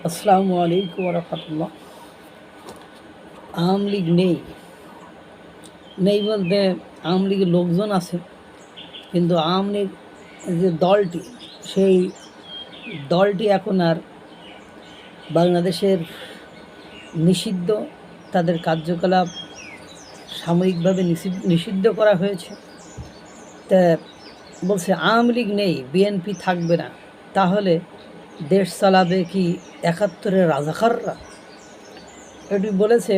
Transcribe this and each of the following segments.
আসসালামু আলাইকুম রহমতুল্লাহ। আওয়ামী লীগ নেই নেই বলতে আওয়ামী লীগের লোকজন আছে, কিন্তু আওয়ামী লীগ যে দলটি, সেই দলটি এখন আর বাংলাদেশের নিষিদ্ধ। তাদের কার্যকলাপ সাময়িকভাবে নিষিদ্ধ করা হয়েছে। তা বলছে আওয়ামী লীগ নেই, বিএনপি থাকবে না, তাহলে দেশ চালাবে কি ৭১-এর রাজাকাররা? এটি বলেছে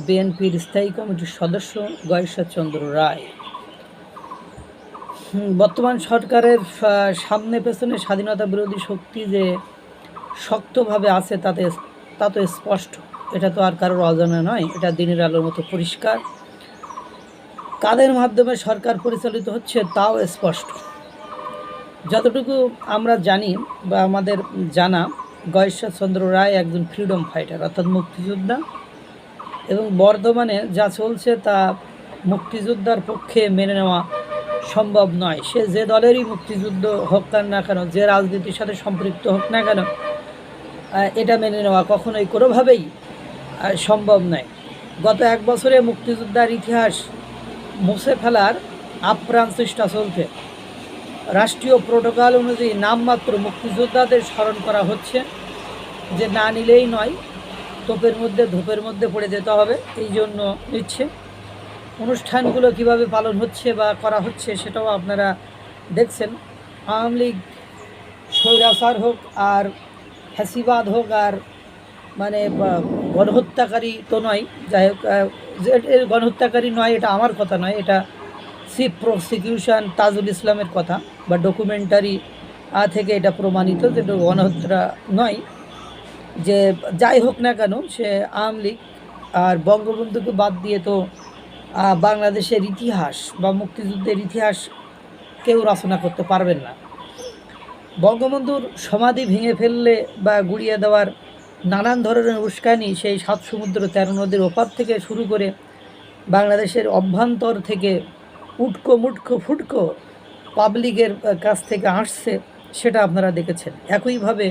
বিএনপির স্থায়ী কমিটির সদস্য গয়েশ্বরচন্দ্র রায়। বর্তমান সরকারের সামনে পেছনে স্বাধীনতা বিরোধী শক্তি যে শক্তভাবে আছে তা তো স্পষ্ট। এটা তো আর কারোর অজানা নয়, এটা দিনের আলোর মতো পরিষ্কার। কাদের মাধ্যমে সরকার পরিচালিত হচ্ছে তাও স্পষ্ট। যতটুকু আমরা জানি বা আমাদের জানা, গয়েশ্বরচন্দ্র রায় একজন ফ্রিডম ফাইটার, অর্থাৎ মুক্তিযোদ্ধা, এবং বর্তমানে যা চলছে তা মুক্তিযোদ্ধার পক্ষে মেনে নেওয়া সম্ভব নয়। সে যে দলেরই মুক্তিযুদ্ধ হোক না কেন, যে রাজনীতির সাথে সম্পৃক্ত হোক না কেন, এটা মেনে নেওয়া কখনোই কোনোভাবেই সম্ভব নয়। গত 1 বছরে মুক্তিযোদ্ধার ইতিহাস মুছে ফেলার আপ্রাণ চেষ্টা চলছে। রাষ্ট্রীয় প্রোটোকল অনুযায়ী নামমাত্র মুক্তিযোদ্ধাদের স্মরণ করা হচ্ছে, যে না নিলেই নয়, ধূপের মধ্যে পড়ে যেতে হবে, এই জন্য নিচ্ছে। অনুষ্ঠানগুলো কিভাবে পালন হচ্ছে বা করা হচ্ছে সেটাও আপনারা দেখছেন। আওয়ামী লীগ স্বৈরাচার হোক আর ফ্যাসিবাদ হোক আর মানে গণহত্যাকারী তো নয়, যাই হোক, এর গণহত্যাকারী নয় এটা আমার কথা নয়, এটা চিফ প্রসিকিউশন তাজুল ইসলামের কথা, বা ডকুমেন্টারি থেকে এটা প্রমাণিত যে গণহত্যা নয়। যে যাই হোক না কেন, সে আওয়ামী লীগ আর বঙ্গবন্ধুকে বাদ দিয়ে তো বাংলাদেশের ইতিহাস বা মুক্তিযুদ্ধের ইতিহাস কেউ রচনা করতে পারবেন না। বঙ্গবন্ধুর সমাধি ভেঙে ফেললে বা গুড়িয়ে দেওয়ার নানান ধরনের উস্কানি সেই 7 সমুদ্র 13 নদীর ওপার থেকে শুরু করে বাংলাদেশের অভ্যন্তর থেকে উটকো ফুটকো পাবলিকের কাছ থেকে আসছে, সেটা আপনারা দেখেছেন। একইভাবে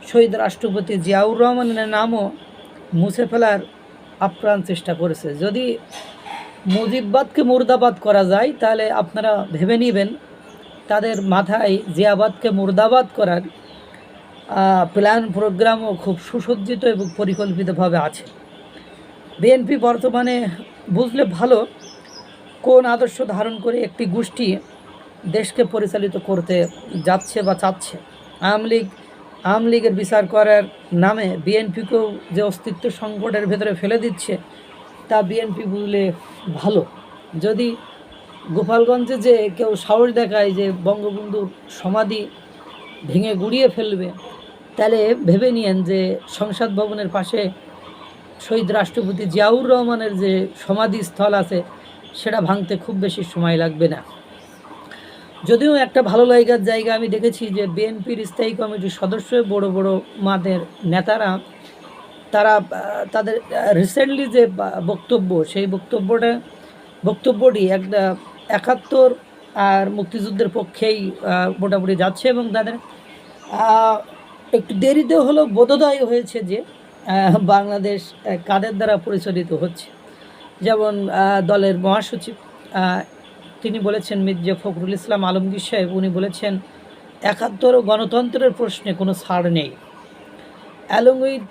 শহীদ রাষ্ট্রপতি জিয়াউর রহমানের নামও মুছে ফেলার আপ্রাণ চেষ্টা করেছে। যদি মুজিববাদকে মুর্দাবাদ করা যায়, তাহলে আপনারা ভেবে নেবেন তাদের মাথায় জিয়াবাদকে মুর্দাবাদ করার প্ল্যান প্রোগ্রামও খুব সুসজ্জিত এবং পরিকল্পিতভাবে আছে। বিএনপি বর্তমানে বুঝলে ভালো কোন আদর্শ ধারণ করে একটি গোষ্ঠী দেশকে পরিচালিত করতে যাচ্ছে বা চাচ্ছে। আওয়ামী লীগের বিচার করার নামে বিএনপিকেও যে অস্তিত্ব সংকটের ভেতরে ফেলে দিচ্ছে, তা বিএনপি বুঝলে ভালো। যদি গোপালগঞ্জে যে কেউ সাহস দেখায় যে বঙ্গবন্ধুর সমাধি ভেঙে গুড়িয়ে ফেলবে, তাহলে ভেবে নিয়েন যে সংসদ ভবনের পাশে শহীদ রাষ্ট্রপতি জিয়াউর রহমানের যে সমাধিস্থল আছে, সেটা ভাঙতে খুব বেশি সময় লাগবে না। যদিও একটা ভালো লাগার জায়গা আমি দেখেছি যে বিএনপির স্থায়ী কমিটির সদস্য বড় বড় মাদের নেতারা, তারা তাদের রিসেন্টলি যে বক্তব্য, সেই বক্তব্যটি একটা ৭১ আর মুক্তিযুদ্ধের পক্ষেই মোটামুটি যাচ্ছে, এবং তাদের একটু দেরিতে হলেও বোধোদয় হয়েছে যে বাংলাদেশ কাদের দ্বারা পরিচালিত হচ্ছে। যেমন দলের মহাসচিব তিনি বলেছেন, মির্জা ফখরুল ইসলাম আলমগীর সাহেব, উনি বলেছেন ৭১ ও গণতন্ত্রের প্রশ্নে কোনো ছাড় নেই। অ্যালং উইথ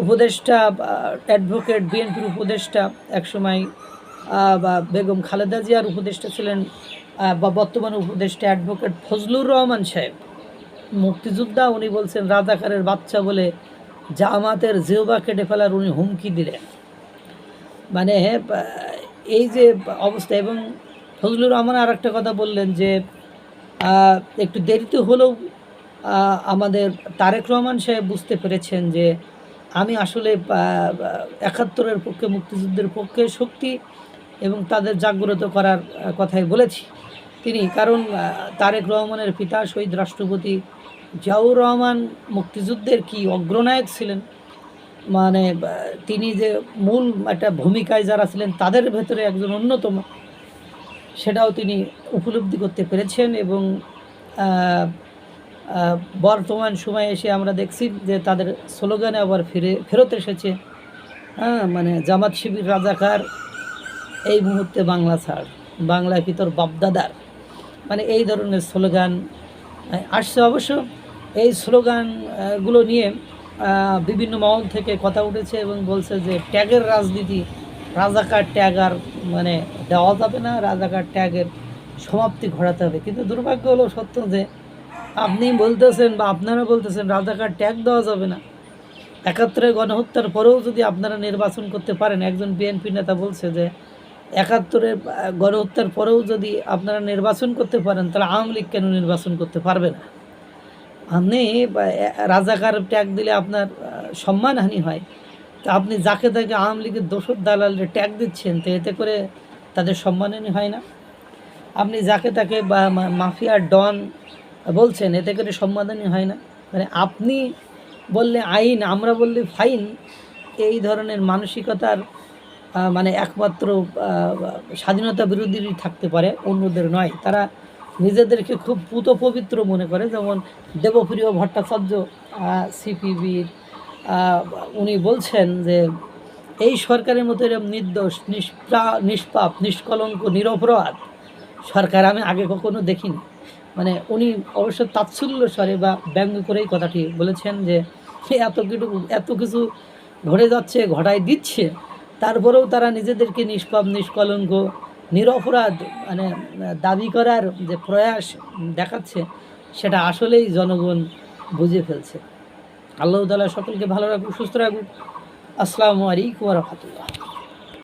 উপদেষ্টা অ্যাডভোকেট, বিএনপির উপদেষ্টা একসময় বেগম খালেদা জিয়ার উপদেষ্টা ছিলেন, বা বর্তমানে উপদেষ্টা অ্যাডভোকেট ফজলুর রহমান সাহেব, মুক্তিযোদ্ধা, উনি বলছেন রাজাকারের বাচ্চা বলে জামাতের জিহ্বা কেটে ফেলার উনি হুমকি দিলেন। মানে এই যে অবস্থা। এবং ফজলুর রহমান আর একটা কথা বললেন যে একটু দেরিতে হলেও আমাদের তারেক রহমান সাহেব বুঝতে পেরেছেন যে আমি আসলে ৭১-এর পক্ষে, মুক্তিযুদ্ধের পক্ষে শক্তি, এবং তাদের জাগ্রত করার কথাই বলেছি তিনি। কারণ তারেক রহমানের পিতা শহীদ রাষ্ট্রপতি জিয়াউর রহমান মুক্তিযুদ্ধের কি অগ্রনায়ক ছিলেন, মানে তিনি যে মূল একটা ভূমিকায় যারা ছিলেন তাদের ভেতরে একজন অন্যতম, সেটাও তিনি উপলব্ধি করতে পেরেছেন। এবং বর্তমান সময়ে এসে আমরা দেখছি যে তাদের স্লোগানে আবার ফেরত এসেছে। হ্যাঁ, মানে জামাত শিবির রাজাকার, এই মুহূর্তে বাংলা ছাড়, বাংলা কি তোর বাপদাদার, মানে এই ধরনের স্লোগান আসছে। অবশ্য এই স্লোগানগুলো নিয়ে বিভিন্ন মহল থেকে কথা উঠেছে এবং বলছে যে ট্যাগের রাজনীতি, রাজাকার ট্যাগ আর মানে দেওয়া যাবে না, রাজাকার ট্যাগের সমাপ্তি ঘটাতে হবে। কিন্তু দুর্ভাগ্য হলো সত্য যে আপনি বলতেছেন বা আপনারা বলতেছেন রাজাকার ট্যাগ দেওয়া যাবে না। ৭১ গণহত্যার পরেও যদি আপনারা নির্বাচন করতে পারেন, একজন বিএনপি নেতা বলছে যে ৭১ গণহত্যার পরেও যদি আপনারা নির্বাচন করতে পারেন তাহলে আওয়ামী লীগ কেন নির্বাচন করতে পারবে না? আপনি রাজাকার ট্যাগ দিলে আপনার সম্মানহানি হয়। তা আপনি যাকে তাকে আওয়ামী লীগের দোসর দালালের ট্যাগ দিচ্ছেন, তো এতে করে তাদের সম্মানহানি হয় না? আপনি যাকে তাকে বা মাফিয়ার ডন বলছেন, এতে করে সম্মানহানি হয় না? মানে আপনি বললে আইন, আমরা বললে ফাইন, এই ধরনের মানসিকতার মানে একমাত্র স্বাধীনতা বিরোধীরই থাকতে পারে, অন্যদের নয়। তারা নিজেদেরকে খুব পুত পবিত্র মনে করে। যেমন দেবপ্রিয় ভট্টাচার্য সিপিবির উনি বলছেন যে এই সরকারের মতো এরকম নির্দোষ, নিষ্পাপ, নিষ্কলঙ্ক, নিরপরাধ সরকার আমি আগে কখনো দেখিনি। মানে উনি অবশ্য তাচ্ছল্য স্বরে বা ব্যঙ্গ করেই কথাটি বলেছেন যে এত কিছু ঘটে যাচ্ছে, ঘটায় দিচ্ছে, তারপরেও তারা নিজেদেরকে নিষ্পাপ, নিষ্কলঙ্ক, নিরপরাধ মানে দাবি করার যে প্রয়াস দেখাচ্ছে, সেটা আসলেই জনগণ বুঝে ফেলছে। আল্লাহ তাআলা সকলকে ভালো রাখুক, সুস্থ রাখুক। আসসালামু আলাইকুম ওয়া রাহমাতুল্লাহ।